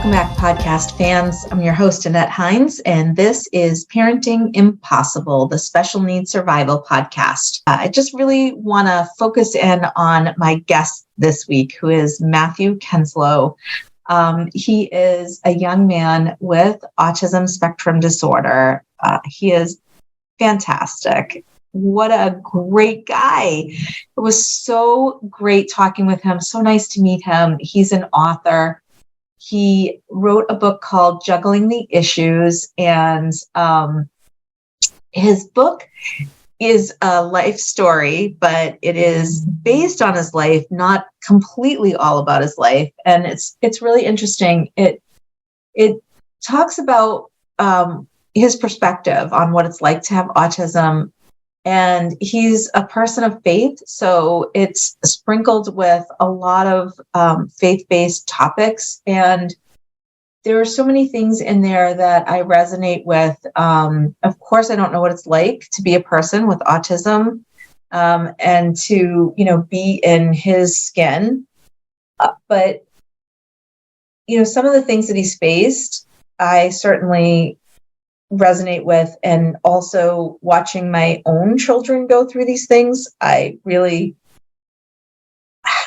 Welcome back, podcast fans. I'm your host, Annette Hines, and this is Parenting Impossible, the Special Needs Survival podcast. I just really want to focus in on my guest this week, who is Matthew Kenslow. He is a young man with autism spectrum disorder. He is fantastic. What a great guy. It was so great talking with him. So nice to meet him. He's an author. He wrote a book called Juggling the Issues, and his book is a life story, but it is based on his life, not completely all about his life. And it's really interesting. It talks about his perspective on what it's like to have autism. And he's a person of faith, so it's sprinkled with a lot of faith-based topics. And there are so many things in there that I resonate with. Of course, I don't know what it's like to be a person with autism and to, be in his skin. But, some of the things that he's faced, I certainly resonate with, and also watching my own children go through these things, I really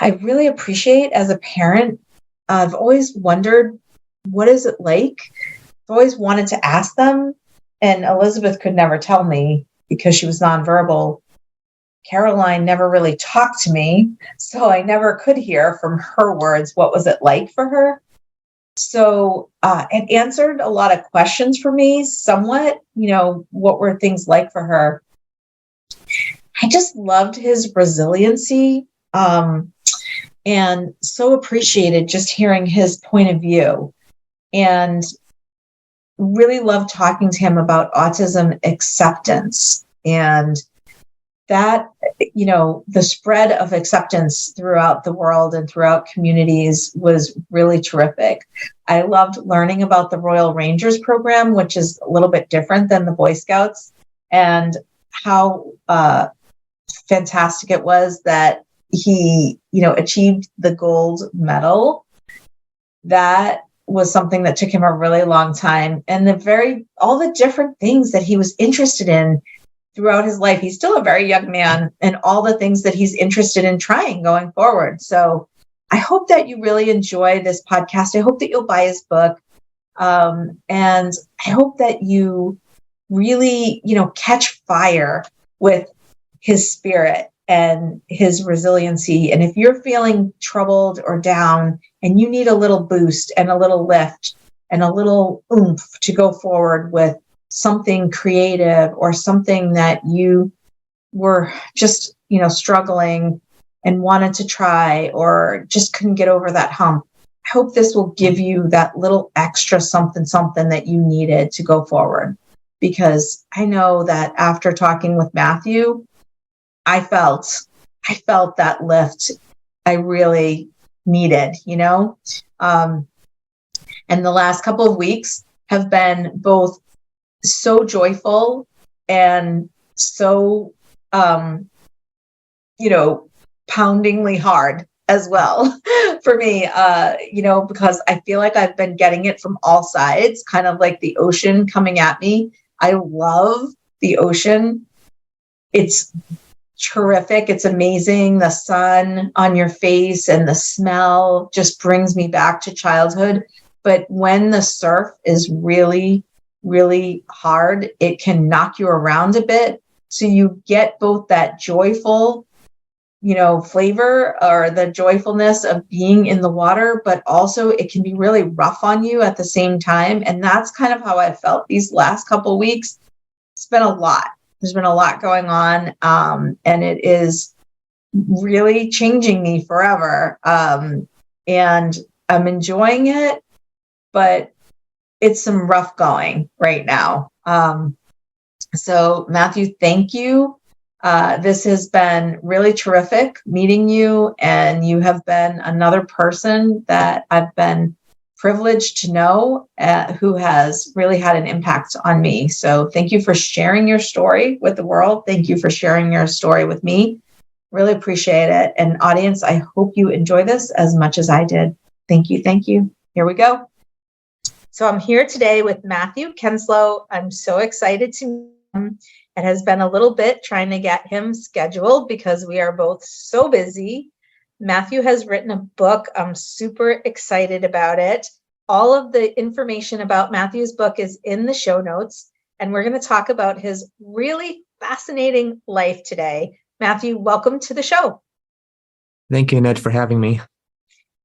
appreciate as a parent. I've always wondered, what is it like? I've always wanted to ask them, and Elizabeth could never tell me because she was nonverbal. Caroline never really talked to me, so I never could hear from her words what was it like for her. So it answered a lot of questions for me, somewhat, what were things like for her? I just loved his resiliency and so appreciated just hearing his point of view, and really loved talking to him about autism acceptance. And that, the spread of acceptance throughout the world and throughout communities was really terrific. I loved learning about the Royal Rangers program, which is a little bit different than the Boy Scouts, and how fantastic it was that he, achieved the gold medal. That was something that took him a really long time. And all the different things that he was interested in throughout his life. He's still a very young man, and all the things that he's interested in trying going forward. So I hope that you really enjoy this podcast. I hope that you'll buy his book. And I hope that you really, catch fire with his spirit and his resiliency. And if you're feeling troubled or down and you need a little boost and a little lift and a little oomph to go forward with something creative, or something that you were just, struggling and wanted to try, or just couldn't get over that hump, I hope this will give you that little extra something that you needed to go forward. Because I know that after talking with Matthew, I felt that lift I really needed, and the last couple of weeks have been both so joyful and so, poundingly hard as well for me, because I feel like I've been getting it from all sides, kind of like the ocean coming at me. I love the ocean. It's terrific. It's amazing. The sun on your face and the smell just brings me back to childhood. But when the surf is really, really hard, it can knock you around a bit. So you get both that joyful, flavor, or the joyfulness of being in the water, but also it can be really rough on you at the same time. And that's kind of how I felt these last couple of weeks. It's been a lot. There's been a lot going on, and it is really changing me forever. And I'm enjoying it, but it's some rough going right now. So Matthew, thank you. This has been really terrific meeting you, and you have been another person that I've been privileged to know who has really had an impact on me. So thank you for sharing your story with the world. Thank you for sharing your story with me. Really appreciate it. And audience, I hope you enjoy this as much as I did. Thank you. Thank you. Here we go. So I'm here today with Matthew Kenslow. I'm so excited to meet him. It has been a little bit trying to get him scheduled because we are both so busy. Matthew has written a book. I'm super excited about it. All of the information about Matthew's book is in the show notes, and we're going to talk about his really fascinating life today. Matthew, welcome to the show. Thank you, Annette, for having me.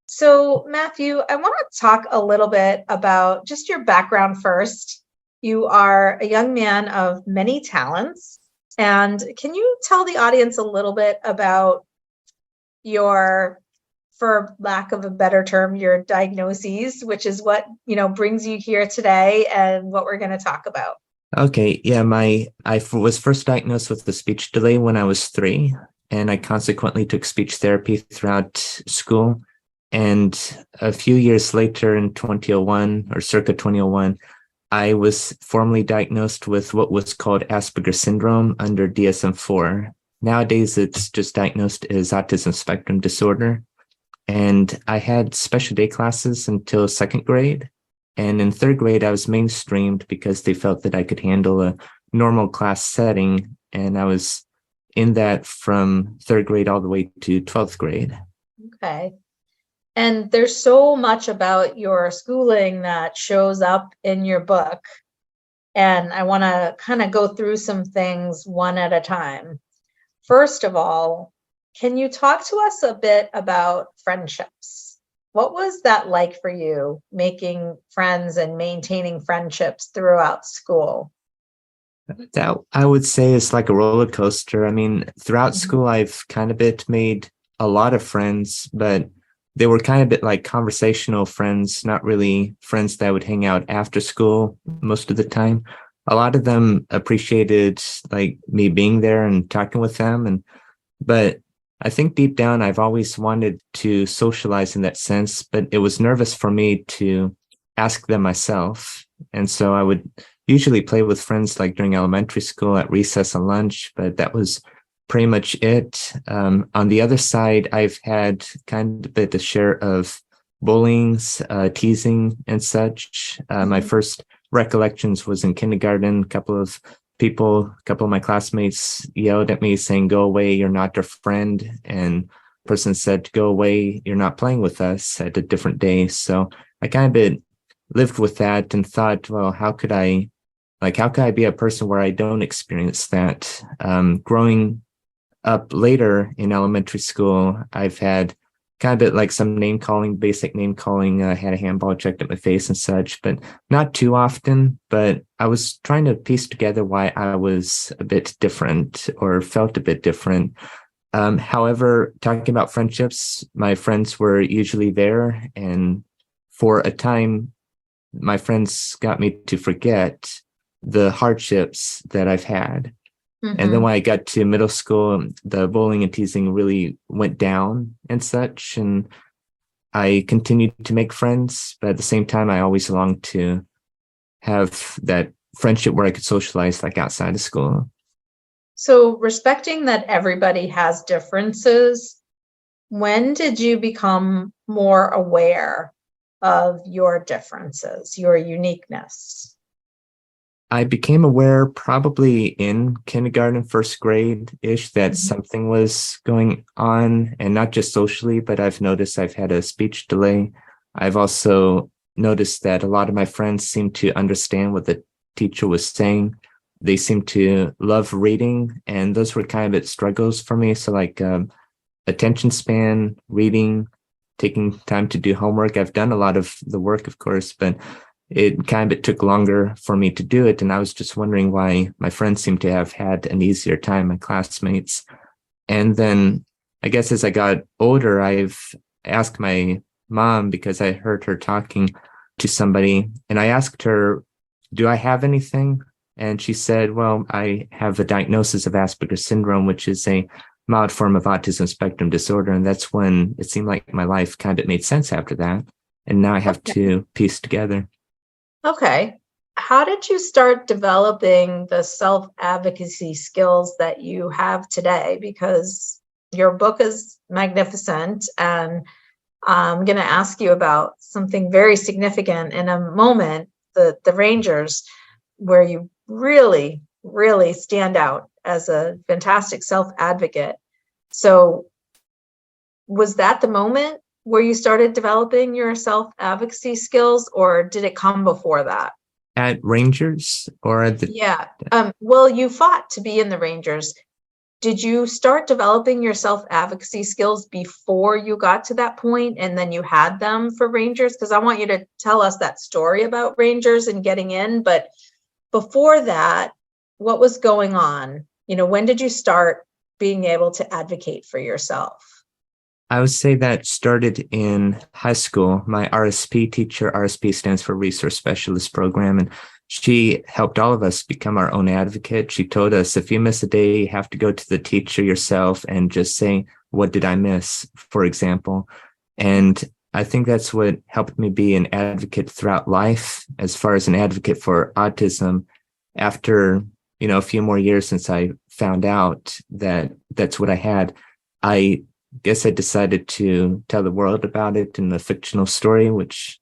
So, Matthew, I want to talk a little bit about just your background first. You are a young man of many talents. And can you tell the audience a little bit about your, for lack of a better term, your diagnoses, which is what, brings you here today and what we're going to talk about? Okay, yeah, I was first diagnosed with a speech delay when I was 3, and I consequently took speech therapy throughout school. And a few years later in 2001 or circa 2001, I was formally diagnosed with what was called Asperger's syndrome under DSM-4. Nowadays, it's just diagnosed as autism spectrum disorder. And I had special day classes until 2nd grade. And in 3rd grade, I was mainstreamed because they felt that I could handle a normal class setting. And I was in that from 3rd grade all the way to 12th grade. Okay. And there's so much about your schooling that shows up in your book. And I want to kind of go through some things one at a time. First of all, can you talk to us a bit about friendships? What was that like for you, making friends and maintaining friendships throughout school? That I would say is like a roller coaster. I mean, throughout school, I've kind of made a lot of friends, but they were kind of a bit like conversational friends, not really friends that I would hang out after school most of the time. A lot of them appreciated like me being there and talking with them. But I think deep down, I've always wanted to socialize in that sense, but it was nervous for me to ask them myself. And so I would usually play with friends like during elementary school at recess and lunch, but that was pretty much it. On the other side, I've had kind of a bit of share of bullying, teasing and such. My first recollections was in kindergarten. A couple of my classmates yelled at me saying, "Go away, you're not our friend." And the person said, "Go away, you're not playing with us," at a different day. So I kind of lived with that and thought, well, how could I be a person where I don't experience that? Growing up later in elementary school, I've had kind of like some basic name calling. I had a handball checked at my face and such, but not too often. But I was trying to piece together why I was a bit different or felt a bit different. However, talking about friendships, my friends were usually there. And for a time, my friends got me to forget the hardships that I've had. And then when I got to middle school, the bullying and teasing really went down and such. And I continued to make friends, but at the same time, I always longed to have that friendship where I could socialize like outside of school. So respecting that everybody has differences, when did you become more aware of your differences, your uniqueness? I became aware probably in kindergarten, 1st grade-ish, that something was going on, and not just socially, but I've noticed I've had a speech delay. I've also noticed that a lot of my friends seem to understand what the teacher was saying. They seem to love reading, and those were kind of struggles for me. So like attention span, reading, taking time to do homework. I've done a lot of the work, of course, but it took longer for me to do it. And I was just wondering why my friends seem to have had an easier time, my classmates. And then I guess as I got older, I've asked my mom, because I heard her talking to somebody, and I asked her, "Do I have anything?" And she said, "Well, I have a diagnosis of Asperger's syndrome, which is a mild form of autism spectrum disorder." And that's when it seemed like my life kind of made sense after that. And now I have to piece together. Okay. How did you start developing the self-advocacy skills that you have today? Because your book is magnificent, and I'm going to ask you about something very significant in a moment, the Rangers, where you really, really stand out as a fantastic self-advocate. So was that the moment where you started developing your self-advocacy skills, or did it come before that? At Rangers or at the... Yeah. Well, you fought to be in the Rangers. Did you start developing your self-advocacy skills before you got to that point and then you had them for Rangers? Because I want you to tell us that story about Rangers and getting in. But before that, what was going on? When did you start being able to advocate for yourself? I would say that started in high school. My RSP teacher, RSP stands for Resource Specialist Program, and she helped all of us become our own advocate. She told us, if you miss a day, you have to go to the teacher yourself and just say, what did I miss, for example? And I think that's what helped me be an advocate throughout life, as far as an advocate for autism. After, a few more years since I found out that that's what I had, I guess I decided to tell the world about it in a fictional story, which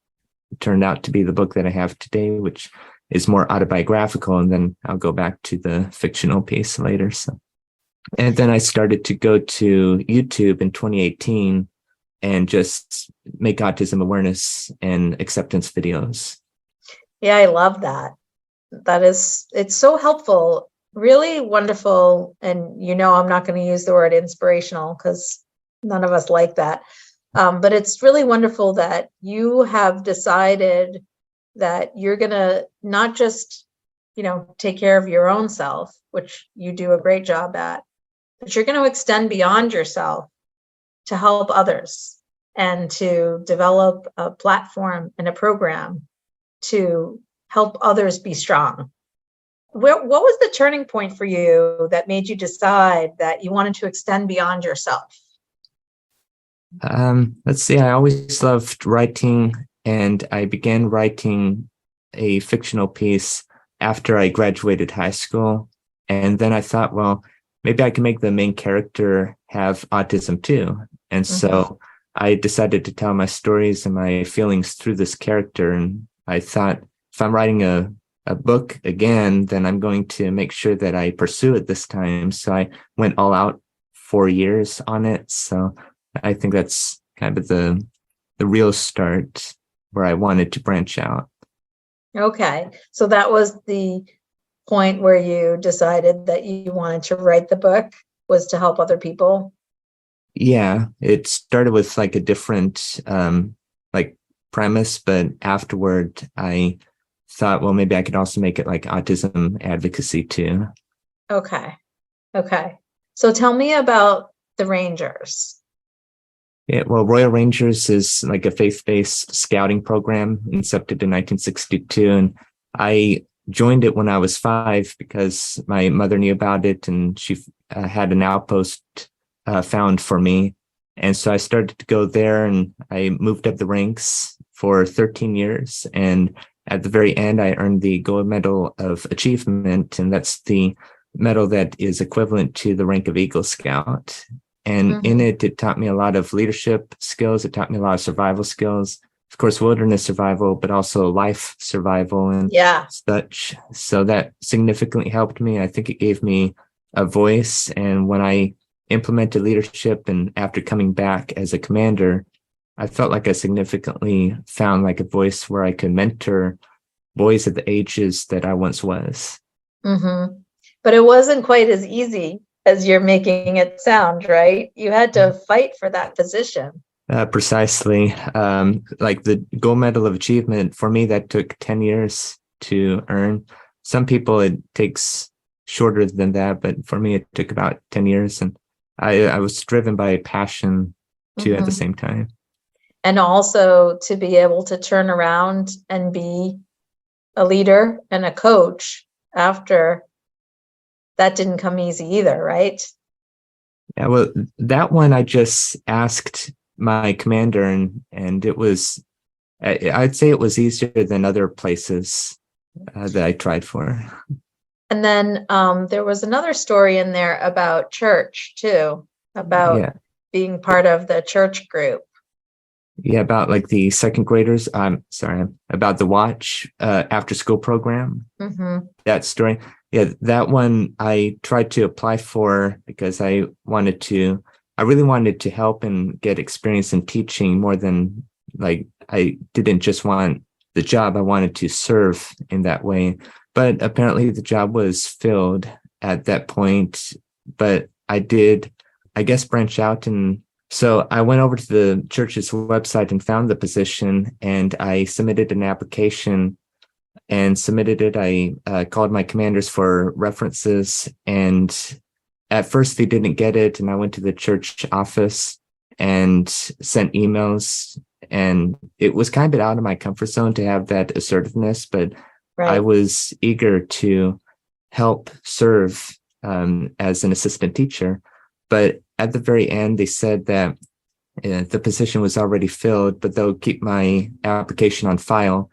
turned out to be the book that I have today, which is more autobiographical. And then I'll go back to the fictional piece later. So, and then I started to go to YouTube in 2018 and just make autism awareness and acceptance videos. Yeah, I love that. It's so helpful, really wonderful. And I'm not going to use the word inspirational because none of us like that. But it's really wonderful that you have decided that you're going to not just, take care of your own self, which you do a great job at, but you're going to extend beyond yourself to help others and to develop a platform and a program to help others be strong. What was the turning point for you that made you decide that you wanted to extend beyond yourself? Let's see, I always loved writing, and I began writing a fictional piece after I graduated high school. And then I thought, well, maybe I can make the main character have autism too. And so I decided to tell my stories and my feelings through this character. And I thought, if I'm writing a book again, then I'm going to make sure that I pursue it this time. So I went all out 4 years on it. So I think that's kind of the real start where I wanted to branch out. Okay. So that was the point where you decided that you wanted to write the book, was to help other people? Yeah, it started with like a different premise, but afterward I thought, well, maybe I could also make it like autism advocacy too. Okay. So tell me about the Rangers. Yeah, well, Royal Rangers is like a faith-based scouting program incepted in 1962. And I joined it when I was 5 because my mother knew about it and she had an outpost found for me. And so I started to go there and I moved up the ranks for 13 years. And at the very end, I earned the Gold Medal of Achievement. And that's the medal that is equivalent to the rank of Eagle Scout. And in it, it taught me a lot of leadership skills. It taught me a lot of survival skills, of course, wilderness survival, but also life survival and such. So that significantly helped me. I think it gave me a voice. And when I implemented leadership and after coming back as a commander, I felt like I significantly found like a voice where I could mentor boys at the ages that I once was. But it wasn't quite as easy as you're making it sound, right? You had to fight for that position. Precisely. Like the Gold Medal of Achievement, for me, that took 10 years to earn. Some people, it takes shorter than that, but for me, it took about 10 years. And I was driven by passion too at the same time. And also to be able to turn around and be a leader and a coach after, that didn't come easy either, right? Yeah, well, that one I just asked my commander, and it was, I'd say it was easier than other places that I tried for. And then there was another story in there about church too, about being part of the church group. Yeah, about like the second graders. I'm sorry, about the Watch after school program. Mm-hmm. That story. Yeah, that one I tried to apply for because I really wanted to help and get experience in teaching more than like I didn't just want the job. I wanted to serve in that way. But apparently the job was filled at that point. But I did, I guess, branch out. And so I went over to the church's website and found the position, and I submitted an application and submitted it. I called my commanders for references, and at first they didn't get it. And I went to the church office and sent emails, and it was kind of out of my comfort zone to have that assertiveness, but I Right. was eager to help serve as an assistant teacher. But at the very end, they said that the position was already filled, but they'll keep my application on file.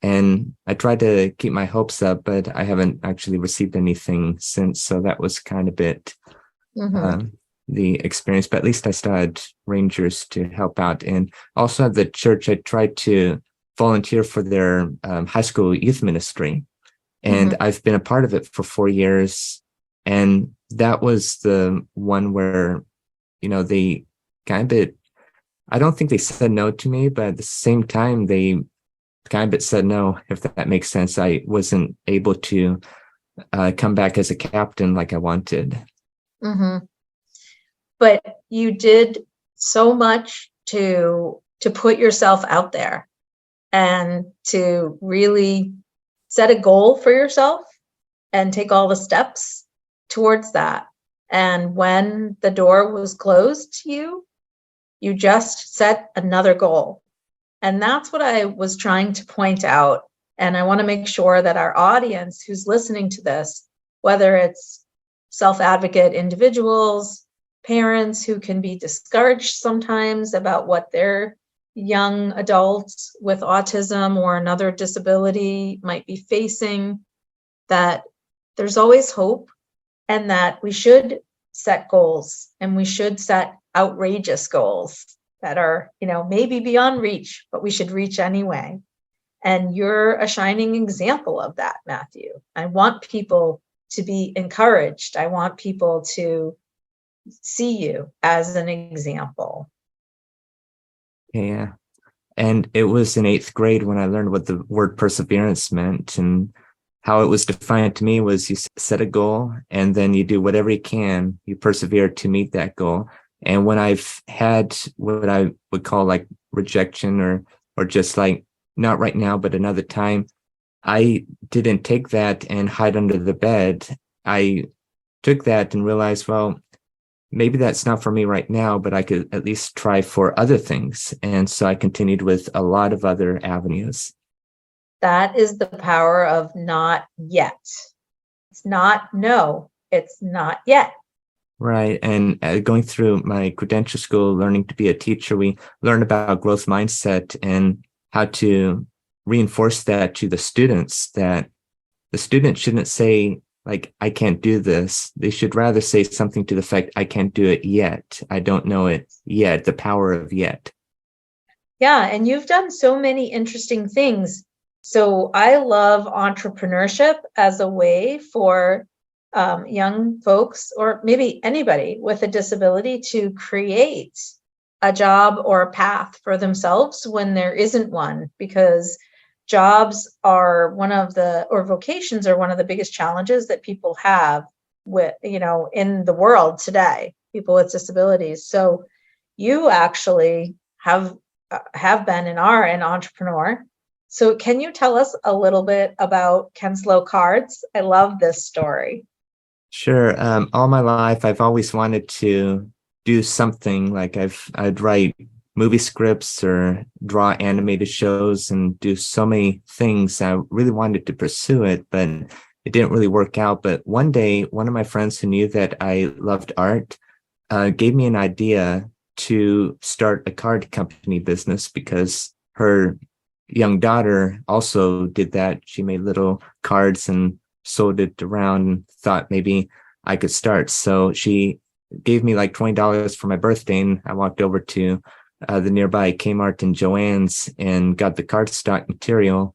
And I tried to keep my hopes up, but I haven't actually received anything since. So that was kind of Mm-hmm. um, the experience. But at least I still had Rangers to help out. And also at the church, I tried to volunteer for their high school youth ministry. Mm-hmm. And I've been a part of it for 4 years. And that was the one where, they kind of, I don't think they said no to me, but at the same time, they kind of said no, if that makes sense. I wasn't able to come back as a captain like I wanted. Mm-hmm. But you did so much to put yourself out there and to really set a goal for yourself and take all the steps towards that. And when the door was closed to you, you just set another goal. And that's what I was trying to point out. And I want to make sure that our audience who's listening to this, whether it's self-advocate individuals, parents who can be discouraged sometimes about what their young adults with autism or another disability might be facing, that there's always hope, and that we should set goals, and we should set outrageous goals that are, maybe beyond reach, but we should reach anyway. And you're a shining example of that, Matthew. I want people to be encouraged. I want people to see you as an example. Yeah. And it was in 8th grade when I learned what the word perseverance meant, and how it was defined to me was you set a goal and then you do whatever you can, you persevere to meet that goal. And when I've had what I would call like rejection or just like not right now, but another time, I didn't take that and hide under the bed. I took that and realized, well, maybe that's not for me right now, but I could at least try for other things. And so I continued with a lot of other avenues. That is the power of not yet. It's not no, it's not yet. Right. And going through my credential school, learning to be a teacher, we learned about growth mindset and how to reinforce that to the students, that the student shouldn't say, like, I can't do this. They should rather say something to the effect, I can't do it yet. I don't know it yet. The power of yet. Yeah. And you've done so many interesting things. So I love entrepreneurship as a way for young folks, or maybe anybody with a disability, to create a job or a path for themselves when there isn't one, because jobs are vocations are one of the biggest challenges that people have with, in the world today, people with disabilities. So you actually have been and are an entrepreneur. So can you tell us a little bit about Kenslow Cards? I love this story. Sure. All my life, I've always wanted to do something. Like I'd write movie scripts or draw animated shows and do so many things. I really wanted to pursue it, but it didn't really work out. But one day, one of my friends who knew that I loved art gave me an idea to start a card company business, because her young daughter also did that. She made little cards and sold it around, and thought maybe I could start. So she gave me like $20 for my birthday, and I walked over to the nearby Kmart and Joann's and got the cardstock material.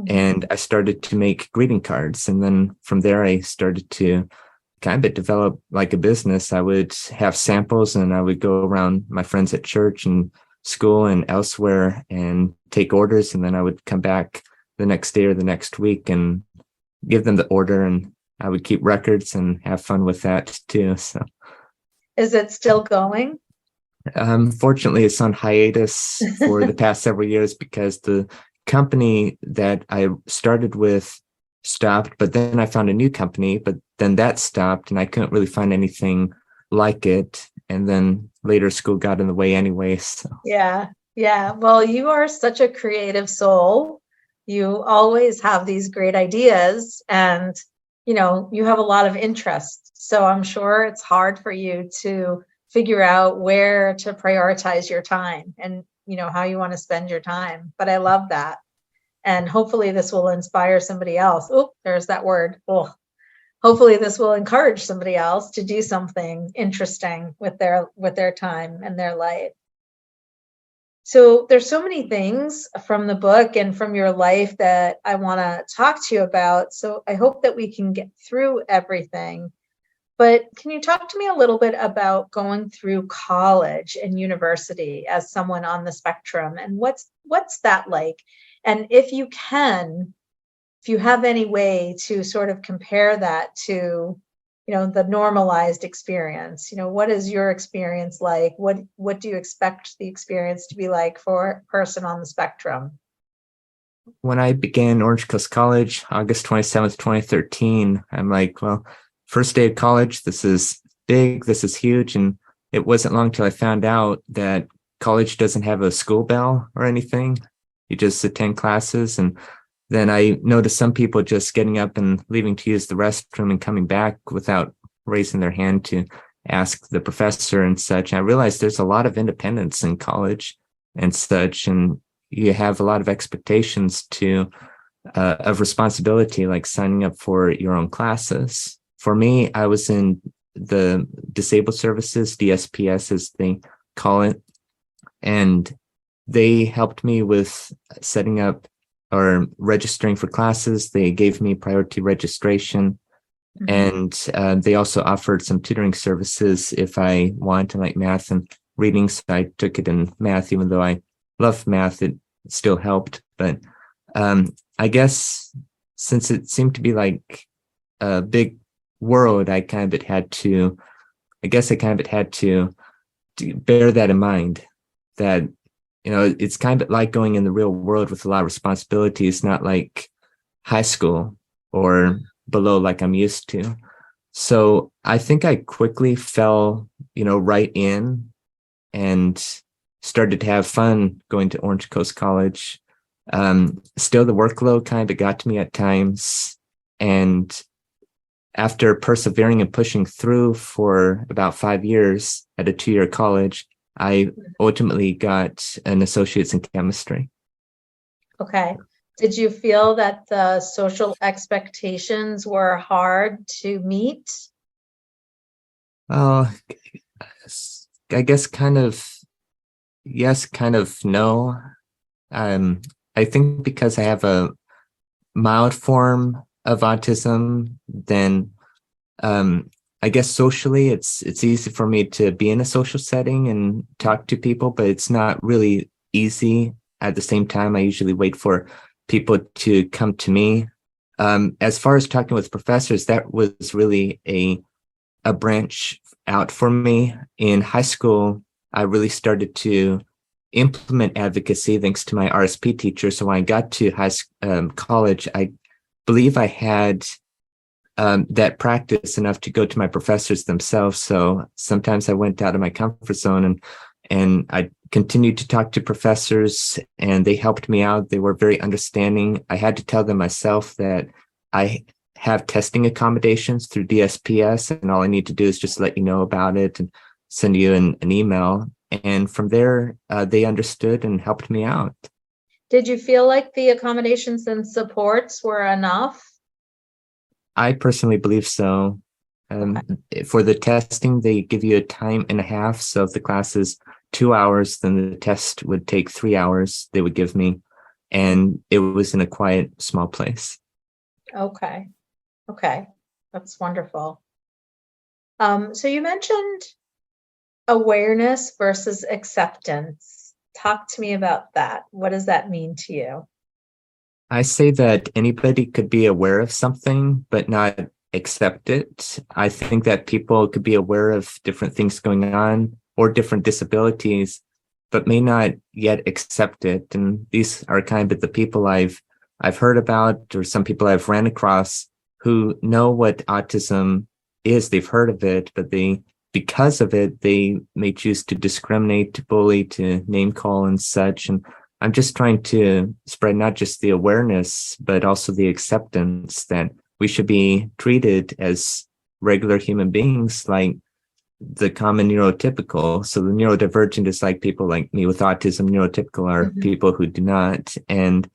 And I started to make greeting cards. And then from there, I started to kind of develop like a business. I would have samples and I would go around my friends at church and school and elsewhere and take orders. And then I would come back the next day or the next week and give them the order. And I would keep records and have fun with that too. So, is it still going? Fortunately, it's on hiatus for the past several years because the company that I started with stopped, but then I found a new company, but then that stopped and I couldn't really find anything like it. And then later school got in the way anyway. So. Yeah. Well, you are such a creative soul. You always have these great ideas and, you have a lot of interest. So I'm sure it's hard for you to figure out where to prioritize your time and, how you want to spend your time. But I love that. And hopefully this will inspire somebody else. Oh, there's that word. Oh, hopefully this will encourage somebody else to do something interesting with their time and their life. So there's so many things from the book and from your life that I want to talk to you about. So I hope that we can get through everything. But can you talk to me a little bit about going through college and university as someone on the spectrum, and what's that like? And if you have any way to sort of compare that to, the normalized experience, what is your experience like? What do you expect the experience to be like for a person on the spectrum? When I began Orange Coast College, August 27th, 2013, I'm like, well, first day of college, this is big, this is huge. And it wasn't long till I found out that college doesn't have a school bell or anything. You just attend classes. And then I noticed some people just getting up and leaving to use the restroom and coming back without raising their hand to ask the professor and such. And I realized there's a lot of independence in college and such. And you have a lot of expectations of responsibility, like signing up for your own classes. For me, I was in the disabled services, DSPS as they call it, and they helped me with setting up or registering for classes. They gave me priority registration, and they also offered some tutoring services if I wanted, like math and reading. So I took it in math, even though I love math, it still helped. But I guess since it seemed to be like a big world, I kind of had to bear that in mind, that it's kind of like going in the real world with a lot of responsibilities, not like high school or below like I'm used to. So I think I quickly fell right in and started to have fun going to Orange Coast College. Still, the workload kind of got to me at times, and after persevering and pushing through for about 5 years at a 2-year college, I ultimately got an associate's in chemistry. Okay. Did you feel that the social expectations were hard to meet? Oh, I guess kind of yes, kind of no. I think because I have a mild form of autism, then I guess socially it's easy for me to be in a social setting and talk to people, but it's not really easy. At the same time, I usually wait for people to come to me. As far as talking with professors, that was really a branch out for me. In high school, I really started to implement advocacy thanks to my RSP teacher. So when I got to college, I believe I had that practice enough to go to my professors themselves. So sometimes I went out of my comfort zone and I continued to talk to professors, and they helped me out. They were very understanding. I had to tell them myself that I have testing accommodations through DSPS, and all I need to do is just let you know about it and send you an email. And from there, they understood and helped me out. Did you feel like the accommodations and supports were enough? I personally believe so. For the testing, they give you a time and a half. So if the class is 2 hours, then the test would take 3 hours they would give me. And it was in a quiet, small place. Okay. That's wonderful. So you mentioned awareness versus acceptance. Talk to me about that. What does that mean to you? I say that anybody could be aware of something, but not accept it. I think that people could be aware of different things going on or different disabilities, but may not yet accept it. And these are kind of the people I've heard about, or some people I've ran across who know what autism is. They've heard of it, but because of it, they may choose to discriminate, to bully, to name call and such. And I'm just trying to spread not just the awareness, but also the acceptance that we should be treated as regular human beings, like the common neurotypical. So the neurodivergent is like people like me with autism. Neurotypical are people who do not. And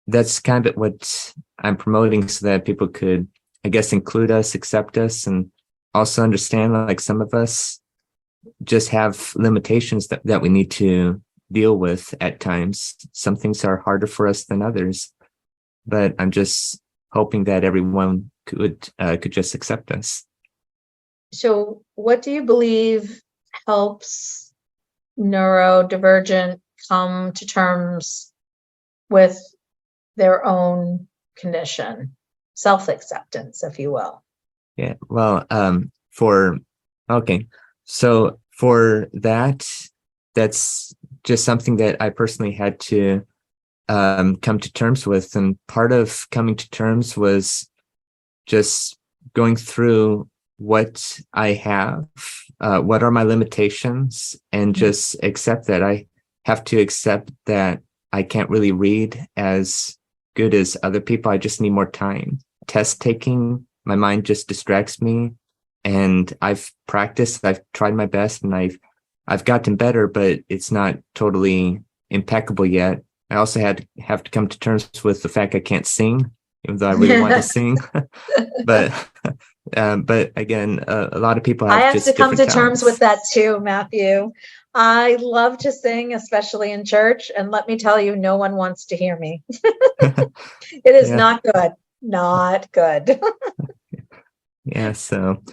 that's kind of what I'm promoting, so that people could, I guess, include us, accept us, and also understand, like, some of us just have limitations that we need to deal with at times. Some things are harder for us than others, but I'm just hoping that everyone could just accept us. So what do you believe helps neurodivergent come to terms with their own condition, self-acceptance, if you will? Yeah, well, so for that, that's just something that I personally had to come to terms with. And part of coming to terms was just going through what I have, what are my limitations, and just accept that. I have to accept that I can't really read as good as other people. I just need more time. Test taking, my mind just distracts me, and I've practiced, I've tried my best, and I've gotten better, but it's not totally impeccable yet. I also have to come to terms with the fact I can't sing, even though I really want to sing. But again, a lot of people have I have just to come to different terms talents. with that too, Matthew. I love to sing, especially in church, and let me tell you, no one wants to hear me. It is not good. Not good. Yeah. So,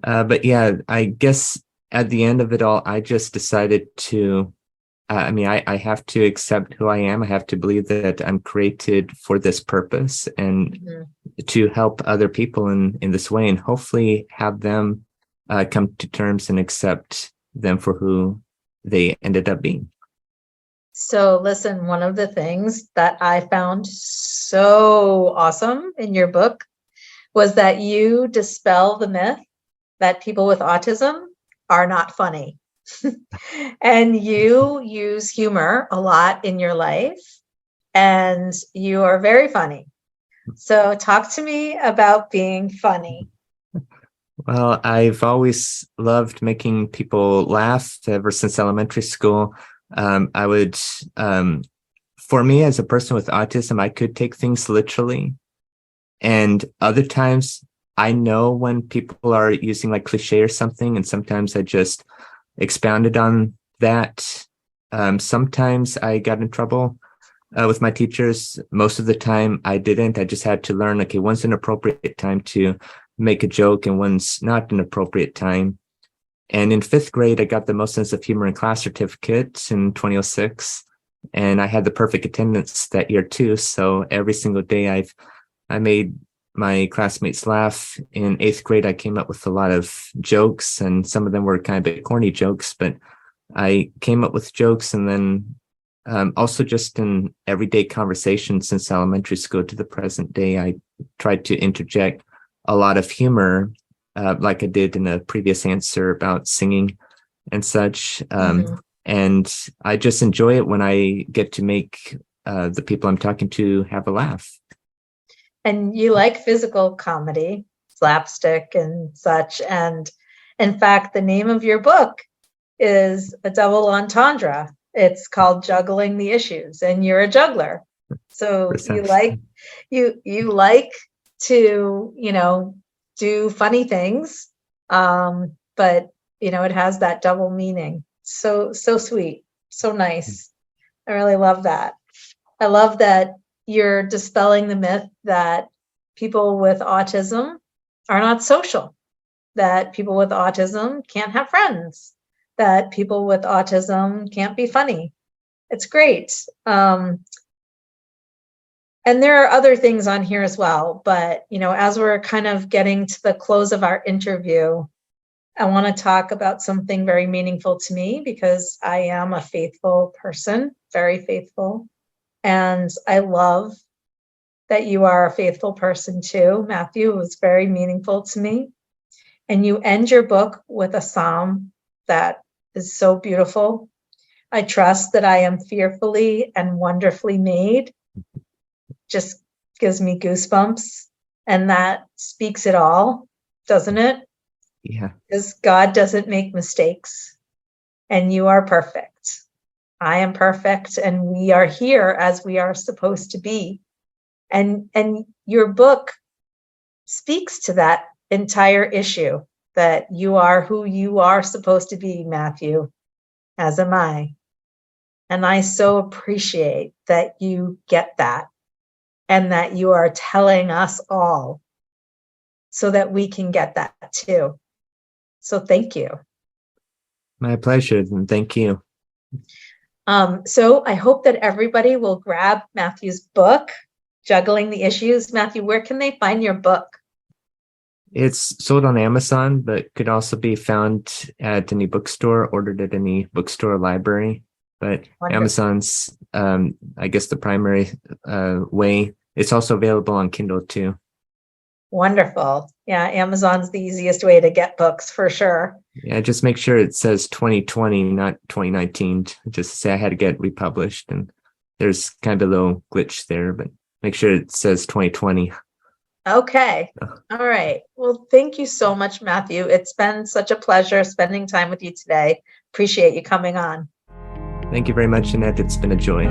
but yeah, I guess at the end of it all, I just decided to, I have to accept who I am. I have to believe that I'm created for this purpose, and to help other people in this way, and hopefully have them come to terms and accept them for who they ended up being. So listen, one of the things that I found so awesome in your book was that you dispel the myth that people with autism are not funny. And you use humor a lot in your life, and you are very funny. So talk to me about being funny. Well, I've always loved making people laugh ever since elementary school. I would, for me as a person with autism, I could take things literally. And other times I know when people are using like cliche or something, and sometimes I just expounded on that. Sometimes I got in trouble with my teachers. Most of the time I didn't. I just had to learn, okay, when's an appropriate time to make a joke and when's not an appropriate time. And in 5th grade, I got the most sense of humor in class certificate in 2006. And I had the perfect attendance that year too. So every single day I made my classmates laugh. In 8th grade, I came up with a lot of jokes, and some of them were kind of bit corny jokes, but I came up with jokes. And then also just in everyday conversation since elementary school to the present day, I tried to interject a lot of humor, like I did in a previous answer about singing and such. And I just enjoy it when I get to make the people I'm talking to have a laugh. And you like physical comedy, slapstick and such. And in fact, the name of your book is a double entendre. It's called Juggling the Issues, and you're a juggler. So you like to, do funny things, but it has that double meaning. So sweet. So nice. I really love that. I love that you're dispelling the myth that people with autism are not social, that people with autism can't have friends, that people with autism can't be funny. It's great. And there are other things on here as well, but as we're kind of getting to the close of our interview, I want to talk about something very meaningful to me because I am a faithful person, very faithful. And I love that you are a faithful person too. Matthew, it was very meaningful to me. And you end your book with a psalm that is so beautiful. I trust that I am fearfully and wonderfully made. Just gives me goosebumps. And that speaks it all, doesn't it? Yeah. Because God doesn't make mistakes. And you are perfect. I am perfect. And we are here as we are supposed to be. And your book speaks to that entire issue, that you are who you are supposed to be, Matthew, as am I. And I so appreciate that you get that and that you are telling us all so that we can get that too. So thank you. My pleasure, and thank you. So I hope that everybody will grab Matthew's book, Juggling the Issues. Matthew, where can they find your book? It's sold on Amazon, but could also be found at any bookstore, ordered at any bookstore or library. But wonderful. Amazon's, I guess, the primary way. It's also available on Kindle too. Wonderful. Yeah, Amazon's the easiest way to get books for sure. Yeah, just make sure it says 2020, not 2019. Just to say I had to get republished, and there's kind of a little glitch there, but make sure it says 2020. Okay. All right. Well, thank you so much, Matthew. It's been such a pleasure spending time with you today. Appreciate you coming on. Thank you very much, Annette. It's been a joy.